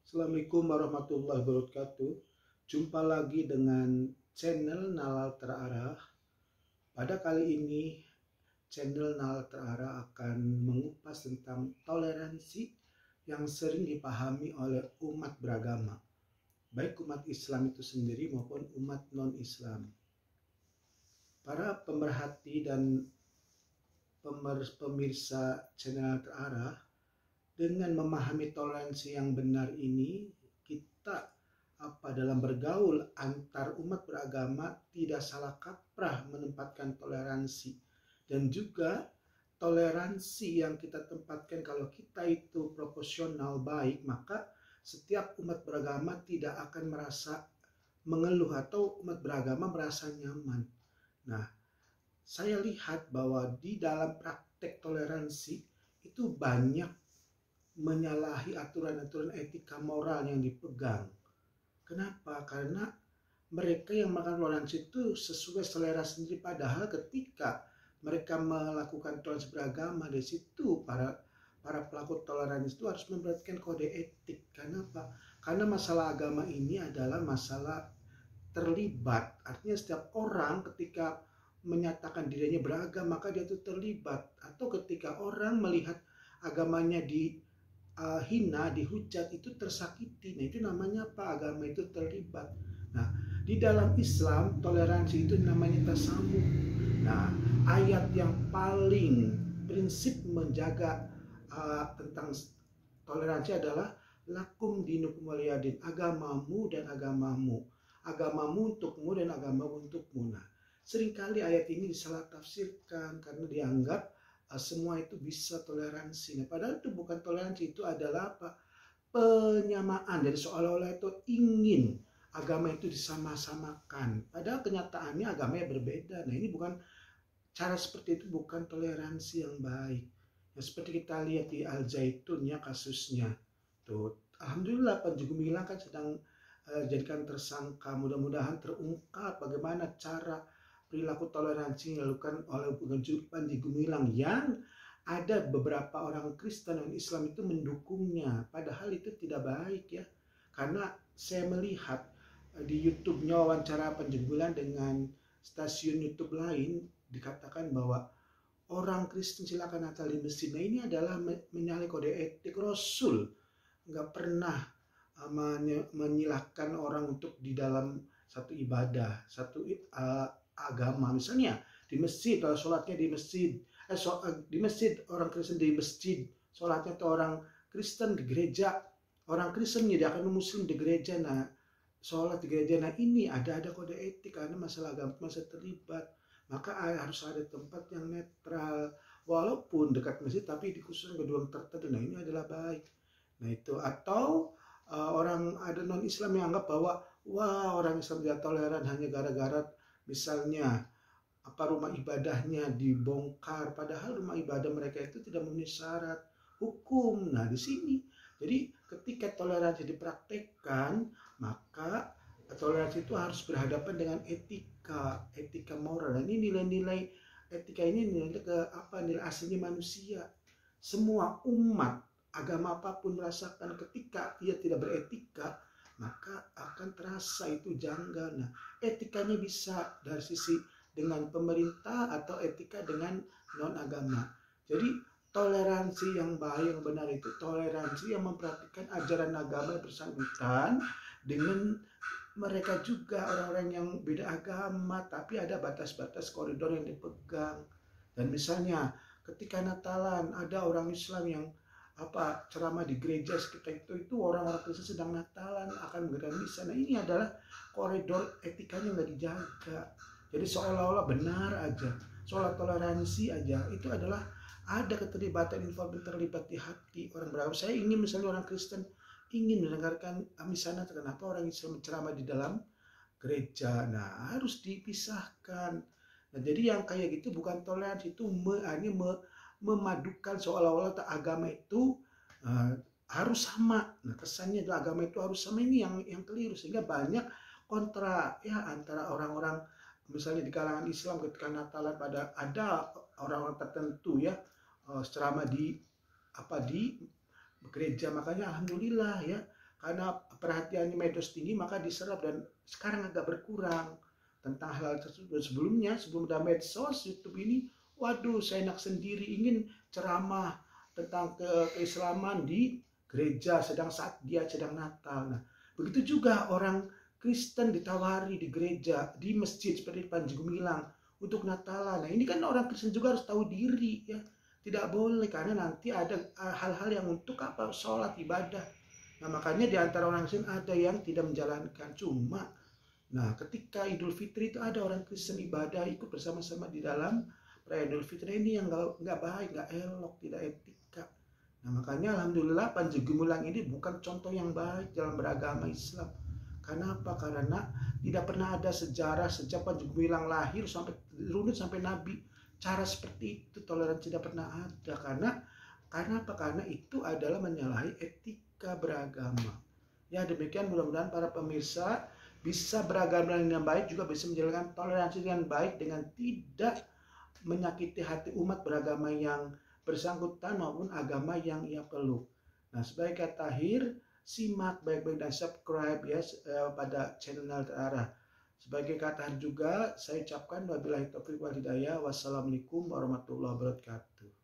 Assalamualaikum warahmatullahi wabarakatuh. Jumpa lagi dengan channel Nalar Terarah. Pada kali ini, channel Nalar Terarah akan mengupas tentang toleransi yang sering dipahami oleh umat beragama, baik umat Islam itu sendiri maupun umat non-Islam. Para pemerhati dan pemirsa channel Terarah, dengan memahami toleransi yang benar ini, kita dalam bergaul antar umat beragama tidak salah kaprah menempatkan toleransi. Dan juga toleransi yang kita tempatkan kalau kita itu proporsional baik, maka setiap umat beragama tidak akan merasa mengeluh atau umat beragama merasa nyaman. Nah, saya lihat bahwa di dalam praktek toleransi itu banyak menyalahi aturan-aturan etika moral yang dipegang. Kenapa? Karena mereka yang makan toleransi itu sesuai selera sendiri, padahal ketika mereka melakukan toleransi beragama, di situ para pelaku toleransi itu harus memperhatikan kode etik. Kenapa? Karena masalah agama ini adalah masalah terlibat. Artinya setiap orang ketika menyatakan dirinya beragama, maka dia itu terlibat. Atau ketika orang melihat agamanya hina, dihujat, itu tersakiti. Nah, itu namanya apa? Agama itu terlibat. Nah, di dalam Islam toleransi itu namanya tasamuh. Nah, ayat yang paling prinsip menjaga tentang toleransi adalah lakum dinukum waliyadin, agamamu dan agamamu, agamamu untukmu dan agamamu untukmu. Nah, seringkali ayat ini disalah tafsirkan karena dianggap semua itu bisa toleransi. Nah, padahal itu bukan toleransi, itu adalah apa? Penyamaan. Jadi seolah-olah itu ingin agama itu disama-samakan. Padahal kenyataannya agamanya berbeda. Nah, ini bukan cara seperti itu, bukan toleransi yang baik. Nah, seperti kita lihat di Al Zaitun ya kasusnya. Tuh, alhamdulillah Panji Gumilang kan sedang jadikan tersangka. Mudah-mudahan terungkap bagaimana cara perilaku toleransi yang dilakukan oleh Panji Gumilang, yang ada beberapa orang Kristen dan Islam itu mendukungnya, padahal itu tidak baik ya. Karena saya melihat di YouTube-nya wawancara Panji Gumilang dengan stasiun YouTube lain, dikatakan bahwa orang Kristen silakan Natal di masjid. Nah, ini adalah menyalahi kode etik Rasul. Nggak pernah menyilahkan orang untuk di dalam satu ibadah, satu agama. Misalnya di masjid, kalau sholatnya di masjid, di masjid orang Kristen di masjid, sholatnya itu orang Kristen di gereja, orang Kristen menyediakan Muslim di gereja. Nah, sholat di gereja. Nah, ini ada kode etik karena masalah agama masih terlibat. Maka harus ada tempat yang netral, walaupun dekat masjid tapi dikhususkan gedung tertentu. Nah, ini adalah baik. Nah, itu. Atau orang ada non Islam yang anggap bahwa wah, orang Islam tidak toleran hanya gara-gara misalnya rumah ibadahnya dibongkar, padahal rumah ibadah mereka itu tidak memenuhi syarat hukum. Nah, di sini jadi ketika toleransi dipraktekkan, maka toleransi itu harus berhadapan dengan etika moral. Dan ini nilai-nilai etika ini nilai aslinya manusia. Semua umat agama apapun merasakan ketika ia tidak beretika, maka akan terasa itu janggal. Nah, etikanya bisa dari sisi dengan pemerintah atau etika dengan non-agama. Jadi toleransi yang baik, yang benar itu toleransi yang memperhatikan ajaran agama yang bersangkutan dengan mereka juga orang-orang yang beda agama, tapi ada batas-batas koridor yang dipegang. Dan misalnya ketika Natalan ada orang Islam yang ceramah di gereja sekitar itu orang-orang Kristen sedang Natalan akan mengadakan misa. Nah, ini adalah koridor etikanya nggak dijaga. Jadi seolah-olah benar aja, soal toleransi aja, itu adalah ada keterlibatan involvement terlibat di hati orang beragama. Saya ingin misalnya orang Kristen ingin mendengarkan misalnya, kenapa orang Islam menceramah di dalam gereja? Nah, harus dipisahkan. Nah, jadi yang kayak gitu bukan toleransi, itu hanya memadukan seolah-olah agama itu harus sama. Nah, kesannya adalah agama itu harus sama. Ini yang keliru, sehingga banyak kontra ya antara orang-orang misalnya di kalangan Islam ketika Natalan, pada ada orang-orang tertentu ya ceramah di gereja. Makanya alhamdulillah ya karena perhatiannya medsos tinggi maka diserap, dan sekarang agak berkurang tentang hal tersebut. Sebelumnya, sebelum ada medsos, YouTube ini, waduh, saya enak sendiri ingin ceramah tentang keislaman di gereja saat dia sedang Natal. Nah, begitu juga orang Kristen ditawari di gereja, di masjid seperti Panji Gumilang untuk Natalan. Nah, ini kan orang Kristen juga harus tahu diri ya. Tidak boleh, karena nanti ada hal-hal yang untuk apa? Sholat, ibadah. Nah, makanya di antara orang Kristen ada yang tidak menjalankan. Cuma, nah, ketika Idul Fitri itu ada orang Kristen ibadah ikut bersama-sama di dalam perayaan Idul Fitri ini yang nggak baik, nggak elok, tidak etika. Nah, makanya alhamdulillah Panji Gumilang ini bukan contoh yang baik dalam beragama Islam. Karena apa? Karena tidak pernah ada sejarah sejak Panji Gumilang lahir sampai runut sampai Nabi. Cara seperti itu toleransi tidak pernah ada. Karena apa? Karena itu adalah menyalahi etika beragama. Ya, demikian, mudah-mudahan para pemirsa bisa beragama dengan baik, juga bisa menjalankan toleransi dengan baik dengan tidak menyakiti hati umat beragama yang bersangkutan maupun agama yang ia peluk. Nah, sebagai kata akhir, simak baik-baik dan subscribe ya pada channel Terarah. Sebagai kata juga saya ucapkan wabillahi taufiq wal hidayah. Wassalamualaikum warahmatullahi wabarakatuh.